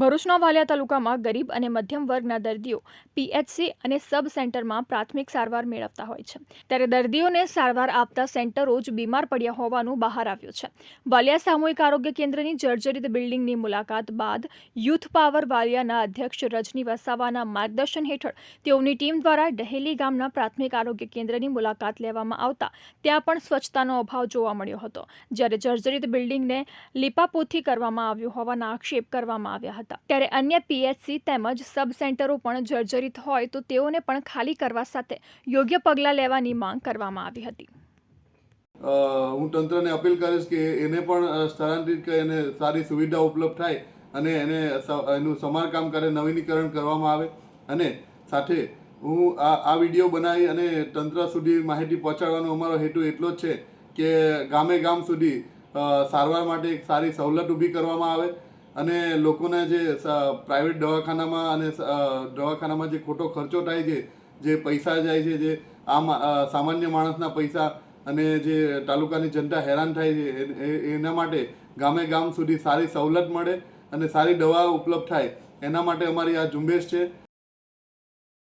ભરૂચના વાલિયા તાલુકામાં ગરીબ અને મધ્યમ વર્ગના દર્દીઓ પીએચસી અને સબ સેન્ટરમાં પ્રાથમિક સારવાર મેળવતા હોય છે, ત્યારે દર્દીઓને સારવાર આપતા સેન્ટરો જ બીમાર પડ્યા હોવાનું બહાર આવ્યું છે. વાલિયા સામૂહિક આરોગ્ય કેન્દ્રની જર્જરિત બિલ્ડિંગની મુલાકાત બાદ યુથ પાવર વાલિયાના અધ્યક્ષ રજની વસાવાના માર્ગદર્શન હેઠળ તેઓની ટીમ દ્વારા ડહેલી ગામના પ્રાથમિક આરોગ્ય કેન્દ્રની મુલાકાત લેવામાં આવતા ત્યાં પણ સ્વચ્છતાનો અભાવ જોવા મળ્યો હતો, જ્યારે જર્જરિત બિલ્ડિંગને લીપાપોથી કરવામાં આવ્યું હોવાના આક્ષેપ કરવામાં આવ્યા હતા. ત્યારે અન્ય પીએચસી તેમજ સબ સેન્ટરો પણ જર્જરિત હોય તો તેઓને પણ ખાલી કરવા સાથે યોગ્ય પગલાં લેવાની માંગ કરવામાં આવી હતી. હું તંત્રને અપીલ કરીશ કે એને પણ સ્થળાંતરિત કરી અને સારી સુવિધા ઉપલબ્ધ થાય અને એનું સમારકામ કરે, નવીનીકરણ કરવામાં આવે. અને સાથે હું આ વિડીયો બનાવી અને તંત્ર સુધી માહિતી પહોંચાડવાનો અમારો હેતુ એટલો જ છે કે ગામે ગામ સુધી સારવાર માટે એક સારી સવલત ઊભી કરવામાં આવે અને લોકોને જે પ્રાઇવેટ દવાખાનામાં અને દવાખાનામાં જે ખોટો ખર્ચો થાય છે, જે પૈસા જાય છે, જે આમ સામાન્ય માણસના પૈસા અને જે તાલુકાની જનતા હેરાન થાય છે, એના માટે ગામે ગામ સુધી સારી સવલત મળે અને સારી દવા ઉપલબ્ધ થાય, એના માટે અમારી આ ઝુંબેશ છે.